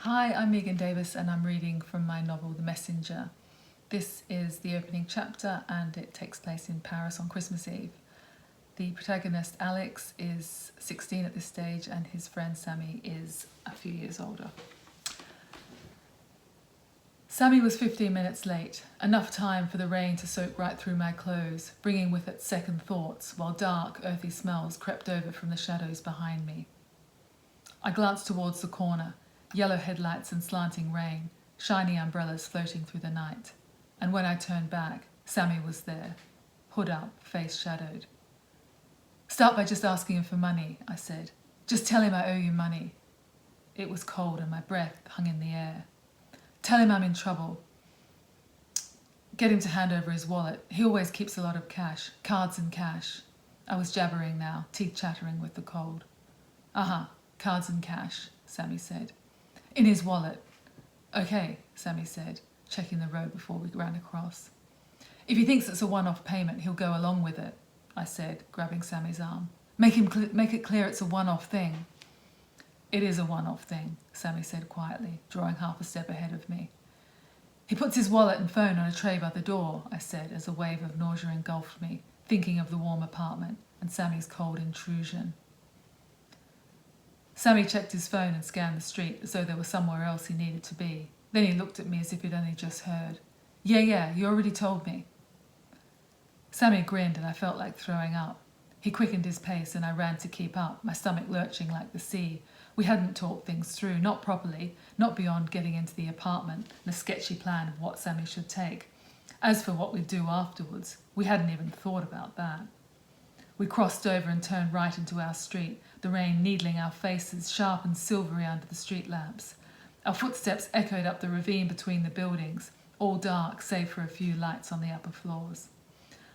Hi, I'm Megan Davis and I'm reading from my novel The Messenger. This is the opening chapter and it takes place in Paris on Christmas Eve. The protagonist Alex is 16 at this stage and his friend Sammy is a few years older. Sammy was 15 minutes late, enough time for the rain to soak right through my clothes, bringing with it second thoughts, while dark, earthy smells crept over from the shadows behind me. I glanced towards the corner, yellow headlights and slanting rain, shiny umbrellas floating through the night. And when I turned back, Sammy was there, hood up, face shadowed. "Start by just asking him for money," I said. "Just tell him I owe you money." It was cold and my breath hung in the air. "Tell him I'm in trouble. Get him to hand over his wallet. He always keeps a lot of cash, cards and cash." I was jabbering now, teeth chattering with the cold. Cards and cash," Sammy said. "In his wallet." "Okay," Sammy said, checking the road before we ran across. "If he thinks it's a one-off payment, he'll go along with it," I said, grabbing Sammy's arm. Make it clear it's a one-off thing." "It is a one-off thing," Sammy said quietly, drawing half a step ahead of me. "He puts his wallet and phone on a tray by the door," I said as a wave of nausea engulfed me, thinking of the warm apartment and Sammy's cold intrusion. Sammy checked his phone and scanned the street as though there was somewhere else he needed to be. Then he looked at me as if he'd only just heard. Yeah, you already told me." Sammy grinned and I felt like throwing up. He quickened his pace and I ran to keep up, my stomach lurching like the sea. We hadn't talked things through, not properly, not beyond getting into the apartment and a sketchy plan of what Sammy should take. As for what we'd do afterwards, we hadn't even thought about that. We crossed over and turned right into our street, the rain needling our faces, sharp and silvery under the street lamps. Our footsteps echoed up the ravine between the buildings, all dark save for a few lights on the upper floors.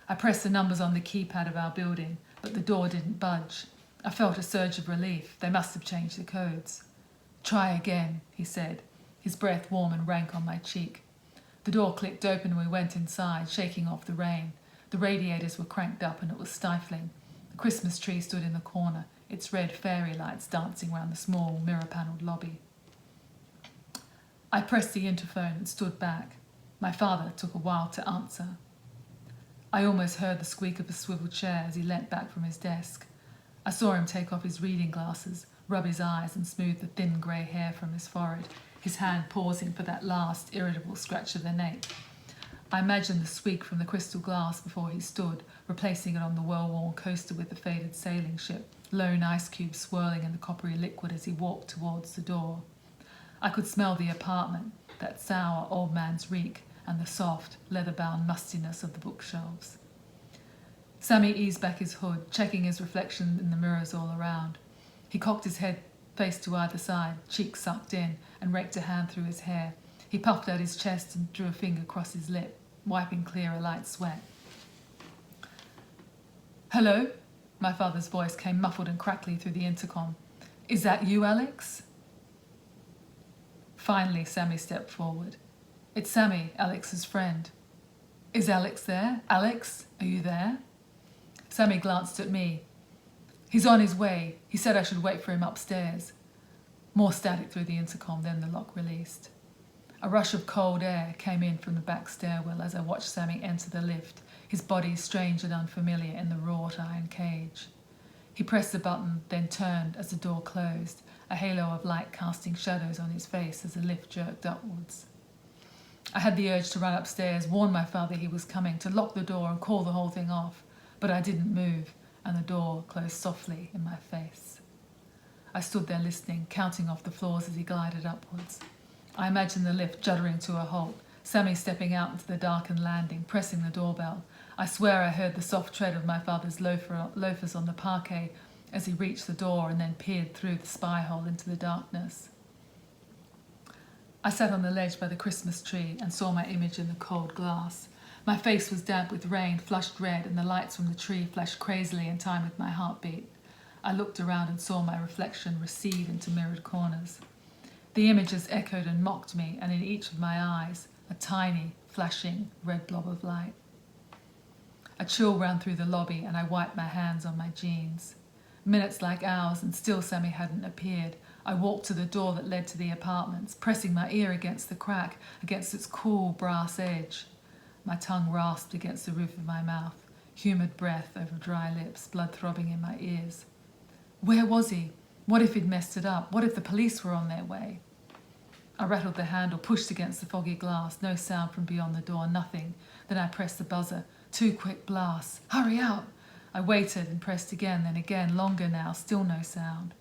I pressed the numbers on the keypad of our building, but the door didn't budge. I felt a surge of relief. They must have changed the codes. "Try again," he said, his breath warm and rank on my cheek. The door clicked open and we went inside, shaking off the rain. The radiators were cranked up and it was stifling. The Christmas tree stood in the corner, its red fairy lights dancing round the small, mirror-panelled lobby. I pressed the interphone and stood back. My father took a while to answer. I almost heard the squeak of a swivel chair as he leant back from his desk. I saw him take off his reading glasses, rub his eyes and smooth the thin grey hair from his forehead, his hand pausing for that last irritable scratch of the nape. I imagined the squeak from the crystal glass before he stood, replacing it on the well-worn coaster with the faded sailing ship, lone ice cubes swirling in the coppery liquid as he walked towards the door. I could smell the apartment, that sour old man's reek, and the soft, leather-bound mustiness of the bookshelves. Sammy eased back his hood, checking his reflection in the mirrors all around. He cocked his head, face to either side, cheeks sucked in, and raked a hand through his hair. He puffed out his chest and drew a finger across his lip, wiping clear a light sweat. "Hello?" My father's voice came muffled and crackly through the intercom. "Is that you, Alex?" Finally, Sammy stepped forward. "It's Sammy, Alex's friend." "Is Alex there? Alex, are you there?" Sammy glanced at me. "He's on his way. He said I should wait for him upstairs." More static through the intercom, then the lock released. A rush of cold air came in from the back stairwell as I watched Sammy enter the lift, his body strange and unfamiliar in the wrought iron cage. He pressed the button, then turned as the door closed, a halo of light casting shadows on his face as the lift jerked upwards. I had the urge to run upstairs, warn my father he was coming, to lock the door and call the whole thing off, but I didn't move, and the door closed softly in my face. I stood there listening, counting off the floors as he glided upwards. I imagined the lift juddering to a halt, Sammy stepping out into the darkened landing, pressing the doorbell. I swear I heard the soft tread of my father's loafers on the parquet as he reached the door and then peered through the spy hole into the darkness. I sat on the ledge by the Christmas tree and saw my image in the cold glass. My face was damp with rain, flushed red, and the lights from the tree flashed crazily in time with my heartbeat. I looked around and saw my reflection recede into mirrored corners. The images echoed and mocked me, and in each of my eyes, a tiny, flashing, red blob of light. A chill ran through the lobby, and I wiped my hands on my jeans. Minutes like hours, and still Sammy hadn't appeared. I walked to the door that led to the apartments, pressing my ear against the crack, against its cool brass edge. My tongue rasped against the roof of my mouth, humid breath over dry lips, blood throbbing in my ears. Where was he? What if he'd messed it up? What if the police were on their way? I rattled the handle, pushed against the foggy glass, no sound from beyond the door, nothing. Then I pressed the buzzer. 2 quick blasts. Hurry up! I waited and pressed again, then again, longer now, still no sound.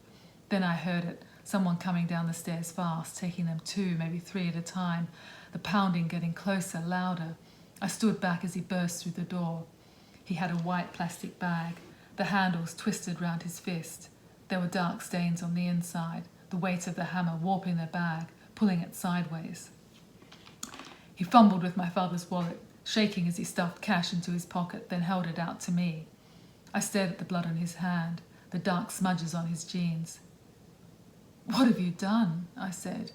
Then I heard it, someone coming down the stairs fast, taking them 2, maybe 3 at a time, the pounding getting closer, louder. I stood back as he burst through the door. He had a white plastic bag, the handles twisted round his fist. There were dark stains on the inside, the weight of the hammer warping the bag, pulling it sideways. He fumbled with my father's wallet, shaking as he stuffed cash into his pocket, then held it out to me. I stared at the blood on his hand, the dark smudges on his jeans. What have you done? I said.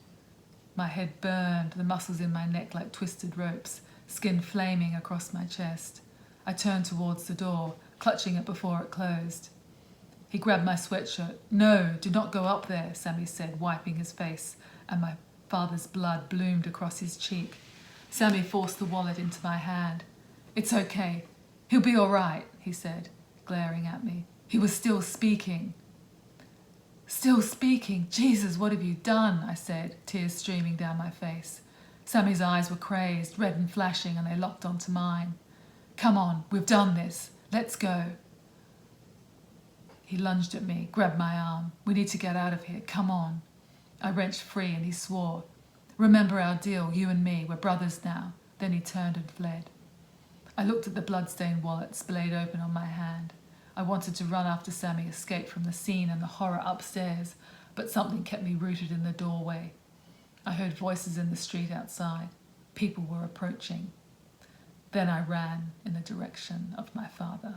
My head burned, the muscles in my neck like twisted ropes, skin flaming across my chest. I turned towards the door, clutching it before it closed. He grabbed my sweatshirt. No, do not go up there, Sammy said, wiping his face, and my father's blood bloomed across his cheek. Sammy forced the wallet into my hand. It's okay. He'll be all right, he said, glaring at me. He was still speaking. Still speaking? Jesus, what have you done? I said, tears streaming down my face. Sammy's eyes were crazed, red and flashing, and they locked onto mine. Come on, we've done this. Let's go. He lunged at me, grabbed my arm. We need to get out of here. Come on. I wrenched free and he swore. Remember our deal, you and me. We're brothers now. Then he turned and fled. I looked at the blood-stained wallet splayed open on my hand. I wanted to run after Sammy, escape from the scene and the horror upstairs, but something kept me rooted in the doorway. I heard voices in the street outside. People were approaching. Then I ran in the direction of my father.